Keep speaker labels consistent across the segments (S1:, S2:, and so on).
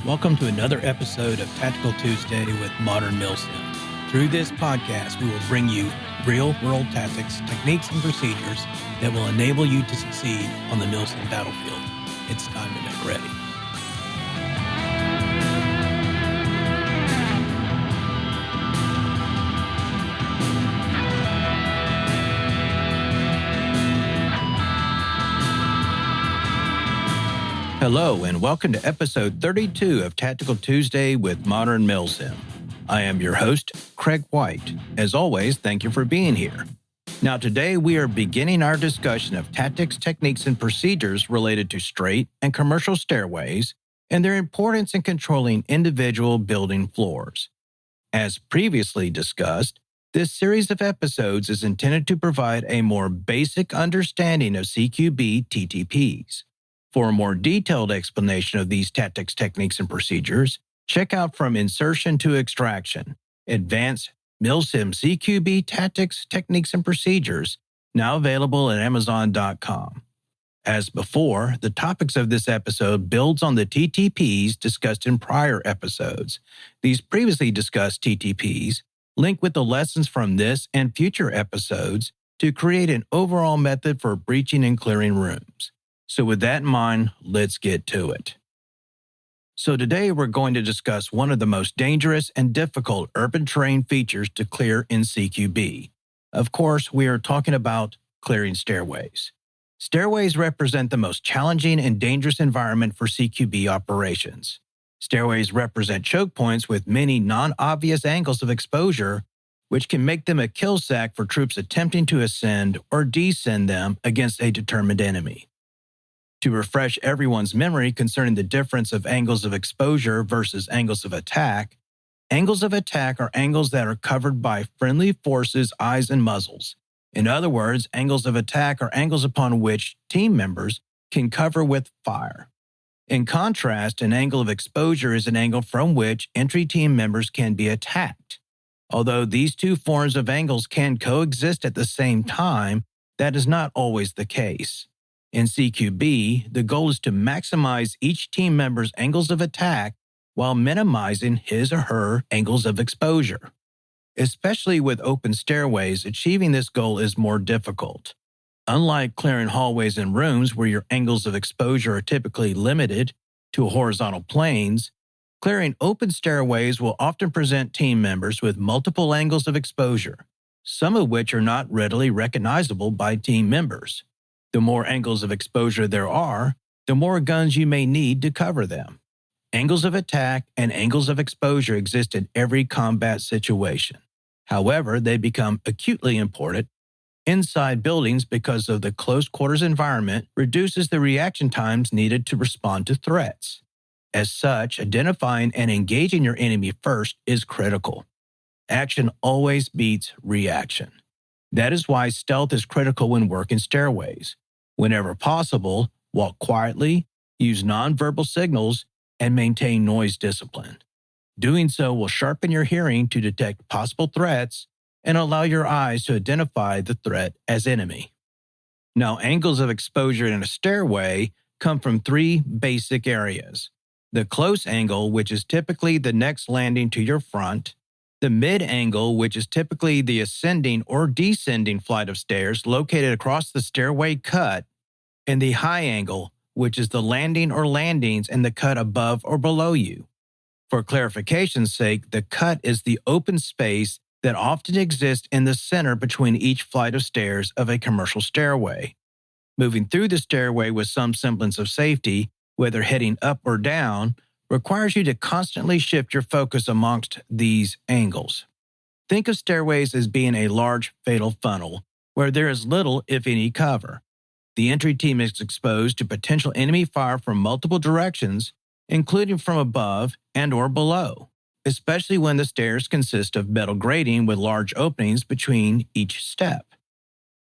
S1: Welcome to another episode of Tactical Tuesday with Modern Milsim. Through this podcast, we will bring you real-world tactics, techniques, and procedures that will enable you to succeed on the Milsim battlefield. It's time to get ready. Hello, and welcome to episode 32 of Tactical Tuesday with Modern Milsim. I am your host, Craig White. As always, thank you for being here. Now, today we are beginning our discussion of tactics, techniques, and procedures related to straight and commercial stairways and their importance in controlling individual building floors. As previously discussed, this series of episodes is intended to provide a more basic understanding of CQB TTPs. For a more detailed explanation of these tactics, techniques, and procedures, check out From Insertion to Extraction, Advanced Milsim CQB Tactics, Techniques, and Procedures, now available at Amazon.com. As before, the topics of this episode builds on the TTPs discussed in prior episodes. These previously discussed TTPs link with the lessons from this and future episodes to create an overall method for breaching and clearing rooms. So with that in mind, let's get to it. So today we're going to discuss one of the most dangerous and difficult urban terrain features to clear in CQB. Of course, we are talking about clearing stairways. Stairways represent the most challenging and dangerous environment for CQB operations. Stairways represent choke points with many non-obvious angles of exposure, which can make them a kill sack for troops attempting to ascend or descend them against a determined enemy. To refresh everyone's memory concerning the difference of angles of exposure versus angles of attack are angles that are covered by friendly forces' eyes and muzzles. In other words, angles of attack are angles upon which team members can cover with fire. In contrast, an angle of exposure is an angle from which entry team members can be attacked. Although these two forms of angles can coexist at the same time, that is not always the case. In CQB, the goal is to maximize each team member's angles of attack while minimizing his or her angles of exposure. Especially with open stairways, achieving this goal is more difficult. Unlike clearing hallways and rooms where your angles of exposure are typically limited to horizontal planes, clearing open stairways will often present team members with multiple angles of exposure, some of which are not readily recognizable by team members. The more angles of exposure there are, the more guns you may need to cover them. Angles of attack and angles of exposure exist in every combat situation. However, they become acutely important inside buildings because of the close quarters environment reduces the reaction times needed to respond to threats. As such, identifying and engaging your enemy first is critical. Action always beats reaction. That is why stealth is critical when working stairways. Whenever possible, walk quietly, use nonverbal signals, and maintain noise discipline. Doing so will sharpen your hearing to detect possible threats and allow your eyes to identify the threat as enemy. Now, angles of exposure in a stairway come from three basic areas. The close angle, which is typically the next landing to your front, the mid-angle, which is typically the ascending or descending flight of stairs located across the stairway cut, and the high angle, which is the landing or landings in the cut above or below you. For clarification's sake, the cut is the open space that often exists in the center between each flight of stairs of a commercial stairway. Moving through the stairway with some semblance of safety, whether heading up or down, requires you to constantly shift your focus amongst these angles. Think of stairways as being a large fatal funnel where there is little, if any, cover. The entry team is exposed to potential enemy fire from multiple directions, including from above and or below, especially when the stairs consist of metal grating with large openings between each step.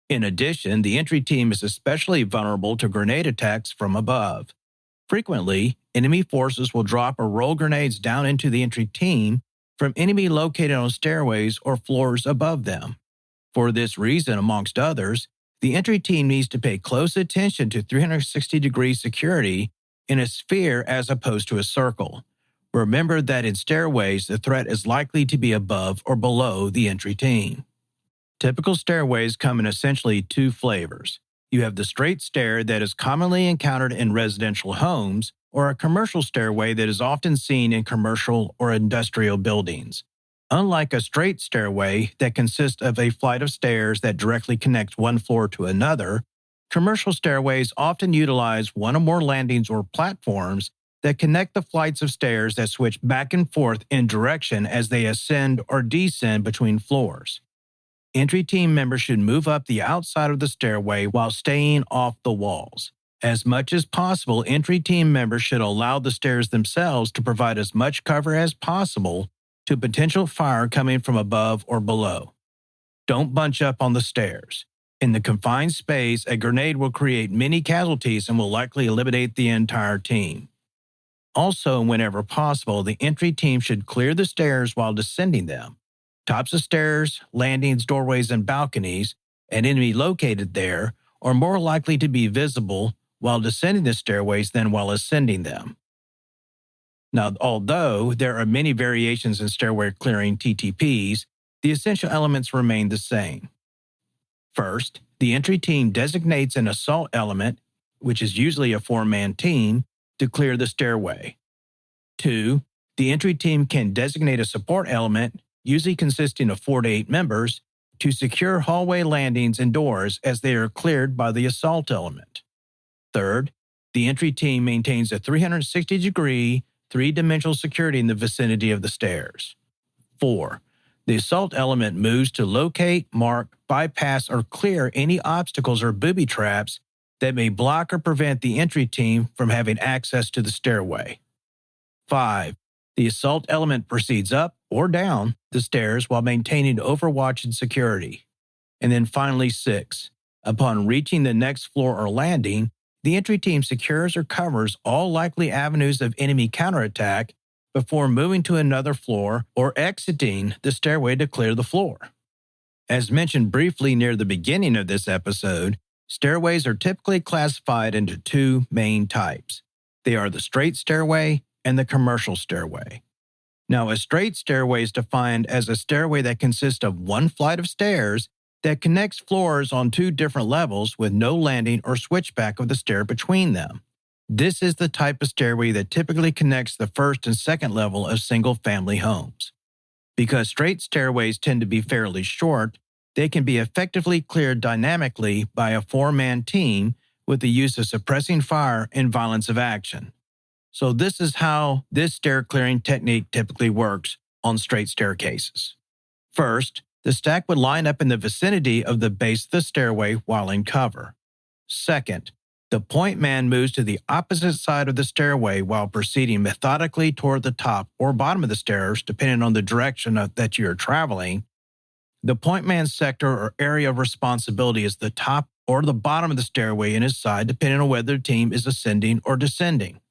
S1: In addition, the entry team is especially vulnerable to grenade attacks from above. Frequently, enemy forces will drop or roll grenades down into the entry team from enemy located on stairways or floors above them. For this reason, amongst others, the entry team needs to pay close attention to 360-degree security in a sphere as opposed to a circle. Remember that in stairways, the threat is likely to be above or below the entry team. Typical stairways come in essentially two flavors. You have the straight stair that is commonly encountered in residential homes, or a commercial stairway that is often seen in commercial or industrial buildings. Unlike a straight stairway that consists of a flight of stairs that directly connects one floor to another, commercial stairways often utilize one or more landings or platforms that connect the flights of stairs that switch back and forth in direction as they ascend or descend between floors. Entry team members should move up the outside of the stairway while staying off the walls. As much as possible, entry team members should allow the stairs themselves to provide as much cover as possible to potential fire coming from above or below. Don't bunch up on the stairs. In the confined space, a grenade will create many casualties and will likely eliminate the entire team. Also, whenever possible, the entry team should clear the stairs while descending them. Tops of stairs, landings, doorways, and balconies, an enemy located there, are more likely to be visible while descending the stairways than while ascending them. Now, although there are many variations in stairway clearing TTPs, the essential elements remain the same. First, the entry team designates an assault element, which is usually a 4-man team, to clear the stairway. 2, the entry team can designate a support element, usually consisting of 4 to 8 members, to secure hallway landings and doors as they are cleared by the assault element. Third, the entry team maintains a 360-degree, 3-dimensional security in the vicinity of the stairs. 4, the assault element moves to locate, mark, bypass, or clear any obstacles or booby traps that may block or prevent the entry team from having access to the stairway. 5, the assault element proceeds up or down the stairs while maintaining overwatch and security. And then finally 6, upon reaching the next floor or landing, the entry team secures or covers all likely avenues of enemy counterattack before moving to another floor or exiting the stairway to clear the floor. As mentioned briefly near the beginning of this episode, stairways are typically classified into 2 main types. They are the straight stairway and the commercial stairway. Now, a straight stairway is defined as a stairway that consists of one flight of stairs that connects floors on 2 different levels with no landing or switchback of the stair between them. This is the type of stairway that typically connects the first and second level of single-family homes. Because straight stairways tend to be fairly short, they can be effectively cleared dynamically by a 4-man team with the use of suppressing fire and violence of action. So this is how this stair clearing technique typically works on straight staircases. First, the stack would line up in the vicinity of the base of the stairway while in cover. Second, the point man moves to the opposite side of the stairway while proceeding methodically toward the top or bottom of the stairs, depending on the direction that you are traveling. The point man's sector or area of responsibility is the top or the bottom of the stairway in his side, depending on whether the team is ascending or descending.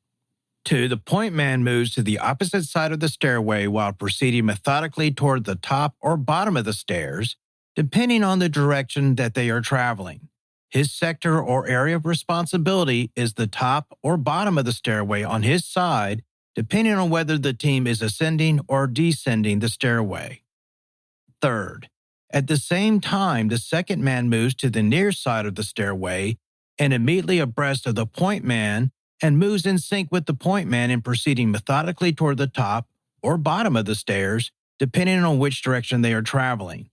S1: 2, the point man moves to the opposite side of the stairway while proceeding methodically toward the top or bottom of the stairs, depending on the direction that they are traveling. His sector or area of responsibility is the top or bottom of the stairway on his side, depending on whether the team is ascending or descending the stairway. Third, at the same time, the second man moves to the near side of the stairway and immediately abreast of the point man and moves in sync with the point man in proceeding methodically toward the top or bottom of the stairs, depending on which direction they are traveling.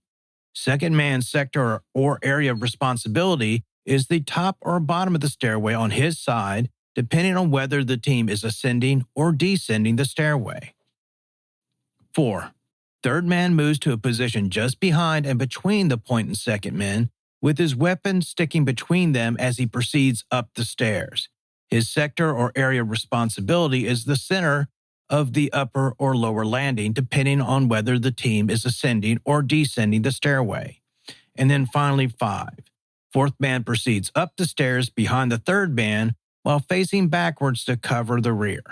S1: Second man's sector or area of responsibility is the top or bottom of the stairway on his side, depending on whether the team is ascending or descending the stairway. 4, third man moves to a position just behind and between the point and second men, with his weapon sticking between them as he proceeds up the stairs. His sector or area of responsibility is the center of the upper or lower landing, depending on whether the team is ascending or descending the stairway. And then finally 5, fourth man proceeds up the stairs behind the third man while facing backwards to cover the rear.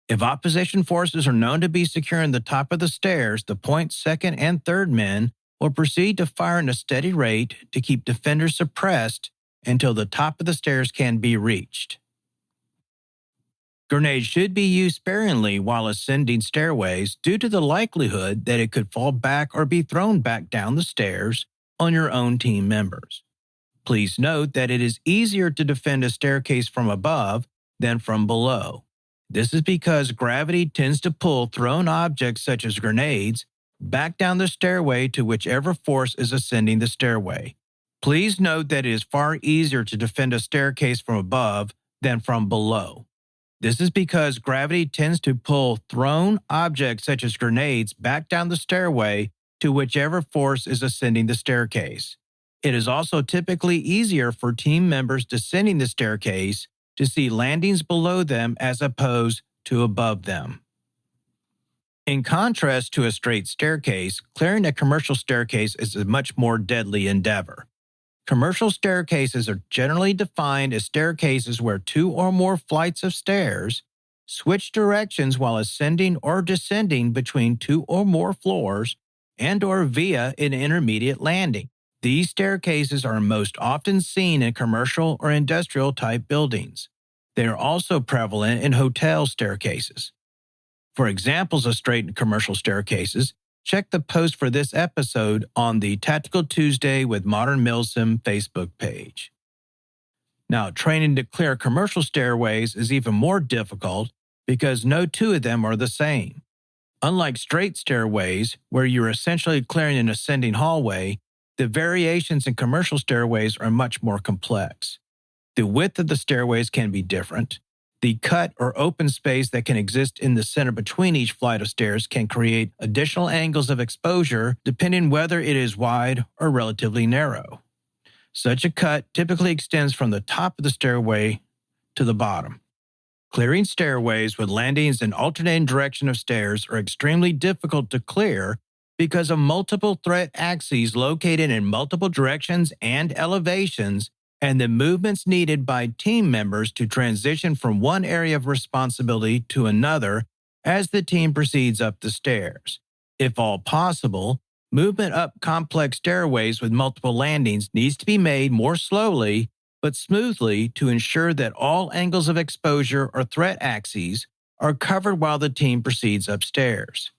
S1: If opposition forces are known to be securing the top of the stairs, the point, second, and third men will proceed to fire at a steady rate to keep defenders suppressed until the top of the stairs can be reached. Grenades should be used sparingly while ascending stairways due to the likelihood that it could fall back or be thrown back down the stairs on your own team members. Please note that it is easier to defend a staircase from above than from below. This is because gravity tends to pull thrown objects such as grenades back down the stairway to whichever force is ascending the stairway. Please note that it is far easier to defend a staircase from above than from below. This is because gravity tends to pull thrown objects such as grenades back down the stairway to whichever force is ascending the staircase. It is also typically easier for team members descending the staircase to see landings below them as opposed to above them. In contrast to a straight staircase, clearing a commercial staircase is a much more deadly endeavor. Commercial staircases are generally defined as staircases where two or more flights of stairs switch directions while ascending or descending between two or more floors and/or via an intermediate landing. These staircases are most often seen in commercial or industrial type buildings. They are also prevalent in hotel staircases. For examples of straight commercial staircases, check the post for this episode on the Tactical Tuesday with Modern Milsim Facebook page. Now, training to clear commercial stairways is even more difficult because no two of them are the same. Unlike straight stairways, where you're essentially clearing an ascending hallway, the variations in commercial stairways are much more complex. The width of the stairways can be different. The cut or open space that can exist in the center between each flight of stairs can create additional angles of exposure depending whether it is wide or relatively narrow. Such a cut typically extends from the top of the stairway to the bottom. Clearing stairways with landings in alternating direction of stairs are extremely difficult to clear because of multiple threat axes located in multiple directions and elevations, and the movements needed by team members to transition from one area of responsibility to another as the team proceeds up the stairs. If all possible, movement up complex stairways with multiple landings needs to be made more slowly but smoothly to ensure that all angles of exposure or threat axes are covered while the team proceeds upstairs.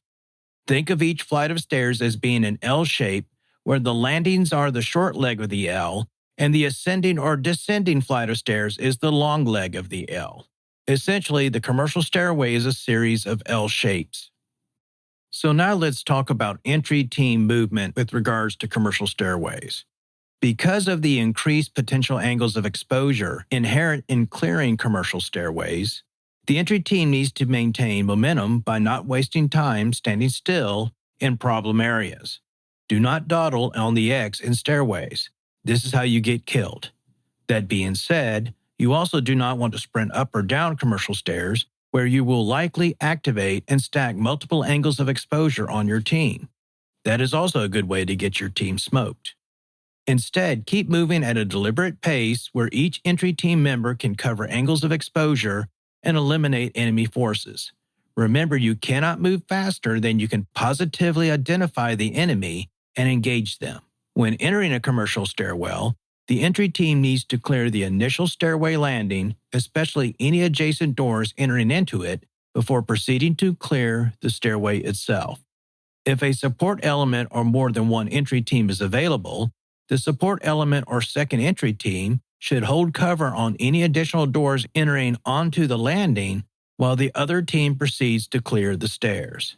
S1: Think of each flight of stairs as being an L shape where the landings are the short leg of the L and the ascending or descending flight of stairs is the long leg of the L. Essentially, the commercial stairway is a series of L shapes. So now let's talk about entry team movement with regards to commercial stairways. Because of the increased potential angles of exposure inherent in clearing commercial stairways, the entry team needs to maintain momentum by not wasting time standing still in problem areas. Do not dawdle on the X in stairways. This is how you get killed. That being said, you also do not want to sprint up or down commercial stairs where you will likely activate and stack multiple angles of exposure on your team. That is also a good way to get your team smoked. Instead, keep moving at a deliberate pace where each entry team member can cover angles of exposure and eliminate enemy forces. Remember, you cannot move faster than you can positively identify the enemy and engage them. When entering a commercial stairwell, the entry team needs to clear the initial stairway landing, especially any adjacent doors entering into it, before proceeding to clear the stairway itself. If a support element or more than one entry team is available, the support element or second entry team should hold cover on any additional doors entering onto the landing while the other team proceeds to clear the stairs.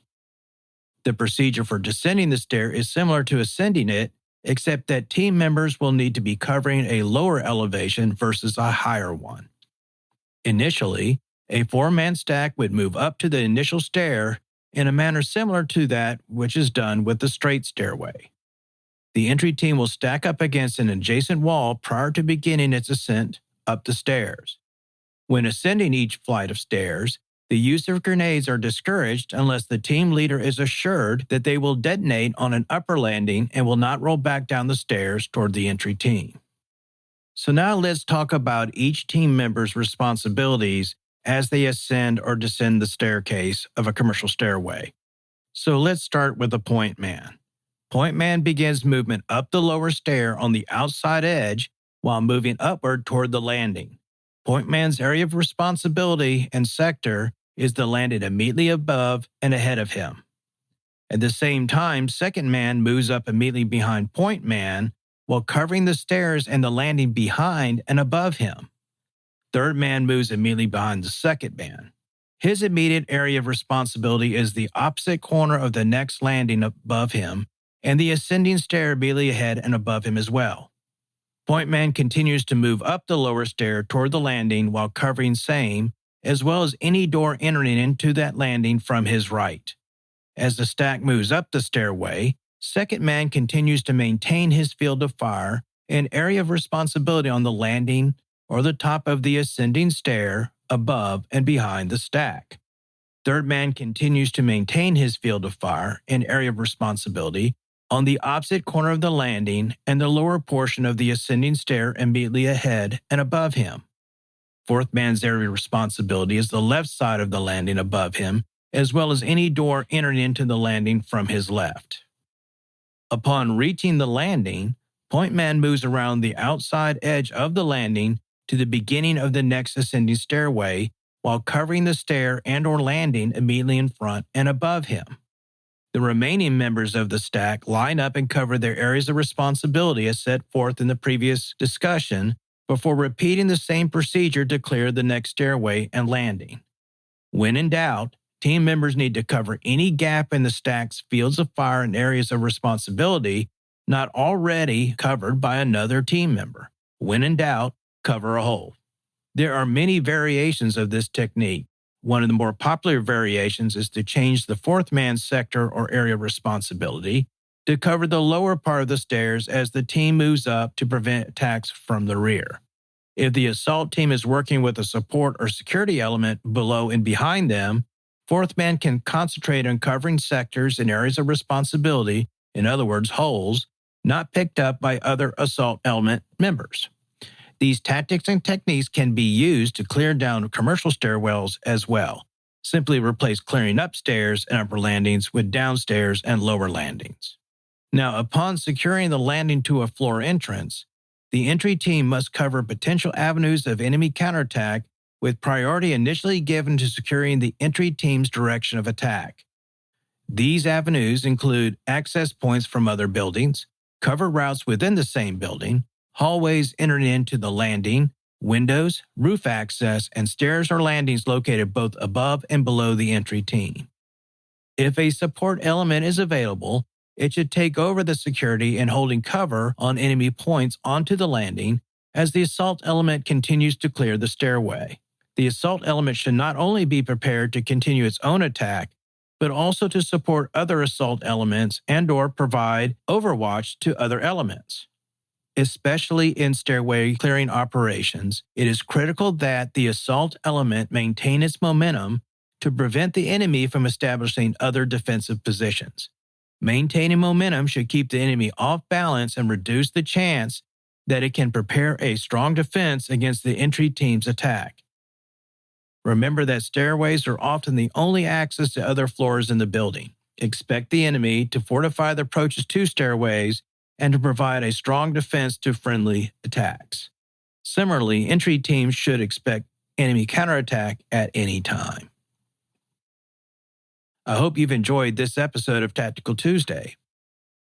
S1: The procedure for descending the stair is similar to ascending it, except that team members will need to be covering a lower elevation versus a higher one. Initially, a four-man stack would move up to the initial stair in a manner similar to that which is done with the straight stairway. The entry team will stack up against an adjacent wall prior to beginning its ascent up the stairs. When ascending each flight of stairs, the use of grenades are discouraged unless the team leader is assured that they will detonate on an upper landing and will not roll back down the stairs toward the entry team. So now let's talk about each team member's responsibilities as they ascend or descend the staircase of a commercial stairway. So let's start with the point man. Point man begins movement up the lower stair on the outside edge while moving upward toward the landing. Point man's area of responsibility and sector is the landing immediately above and ahead of him. At the same time, second man moves up immediately behind point man while covering the stairs and the landing behind and above him. Third man moves immediately behind the second man. His immediate area of responsibility is the opposite corner of the next landing above him and the ascending stair immediately ahead and above him as well. Point man continues to move up the lower stair toward the landing while covering same, as well as any door entering into that landing from his right. As the stack moves up the stairway, second man continues to maintain his field of fire and area of responsibility on the landing or the top of the ascending stair above and behind the stack. Third man continues to maintain his field of fire and area of responsibility on the opposite corner of the landing and the lower portion of the ascending stair immediately ahead and above him. Fourth man's area of responsibility is the left side of the landing above him, as well as any door entering into the landing from his left. Upon reaching the landing, point man moves around the outside edge of the landing to the beginning of the next ascending stairway while covering the stair and/or landing immediately in front and above him. The remaining members of the stack line up and cover their areas of responsibility as set forth in the previous discussion before repeating the same procedure to clear the next stairway and landing. When in doubt, team members need to cover any gap in the stack's fields of fire and areas of responsibility not already covered by another team member. When in doubt, cover a hole. There are many variations of this technique. One of the more popular variations is to change the fourth man's sector or area of responsibility to cover the lower part of the stairs as the team moves up to prevent attacks from the rear. If the assault team is working with a support or security element below and behind them, fourth man can concentrate on covering sectors and areas of responsibility, in other words, holes, not picked up by other assault element members. These tactics and techniques can be used to clear down commercial stairwells as well. Simply replace clearing upstairs and upper landings with downstairs and lower landings. Now, upon securing the landing to a floor entrance, the entry team must cover potential avenues of enemy counterattack with priority initially given to securing the entry team's direction of attack. These avenues include access points from other buildings, cover routes within the same building, hallways entering into the landing, windows, roof access, and stairs or landings located both above and below the entry team. If a support element is available, it should take over the security and holding cover on enemy points onto the landing as the assault element continues to clear the stairway. The assault element should not only be prepared to continue its own attack, but also to support other assault elements and/or provide overwatch to other elements. Especially in stairway clearing operations, it is critical that the assault element maintain its momentum to prevent the enemy from establishing other defensive positions. Maintaining momentum should keep the enemy off balance and reduce the chance that it can prepare a strong defense against the entry team's attack. Remember that stairways are often the only access to other floors in the building. Expect the enemy to fortify the approaches to stairways and to provide a strong defense to friendly attacks. Similarly, entry teams should expect enemy counterattack at any time. I hope you've enjoyed this episode of Tactical Tuesday.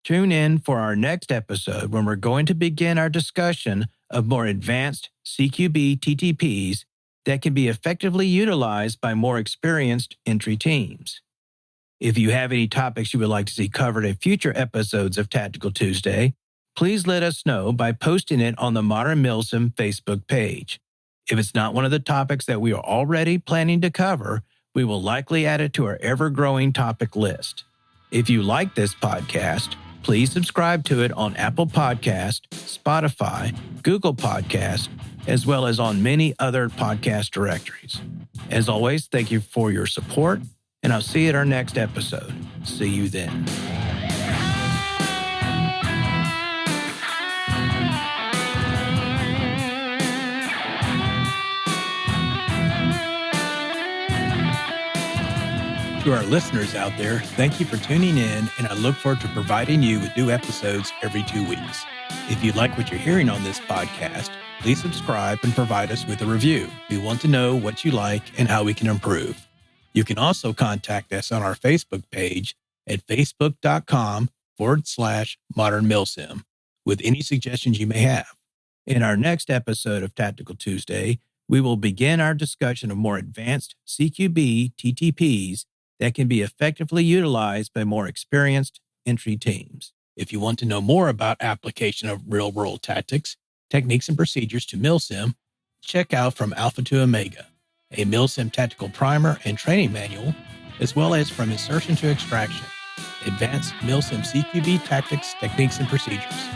S1: Tune in for our next episode when we're going to begin our discussion of more advanced CQB TTPs that can be effectively utilized by more experienced entry teams. If you have any topics you would like to see covered in future episodes of Tactical Tuesday, please let us know by posting it on the Modern Milsim Facebook page. If it's not one of the topics that we are already planning to cover, we will likely add it to our ever-growing topic list. If you like this podcast, please subscribe to it on Apple Podcast, Spotify, Google Podcast, as well as on many other podcast directories. As always, thank you for your support, and I'll see you at our next episode. See you then. To our listeners out there, thank you for tuning in, and I look forward to providing you with new episodes every 2 weeks. If you like what you're hearing on this podcast, please subscribe and provide us with a review. We want to know what you like and how we can improve. You can also contact us on our Facebook page at facebook.com/Modern Milsim with any suggestions you may have. In our next episode of Tactical Tuesday, we will begin our discussion of more advanced CQB TTPs that can be effectively utilized by more experienced entry teams. If you want to know more about application of real-world tactics, techniques, and procedures to Milsim, check out From Alpha to Omega, a Milsim tactical primer and training manual, as well as From Insertion to Extraction, Advanced Milsim CQB Tactics, Techniques, and Procedures.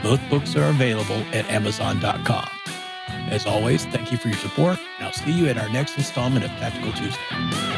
S1: Both books are available at Amazon.com. As always, thank you for your support, and I'll see you at our next installment of Tactical Tuesday.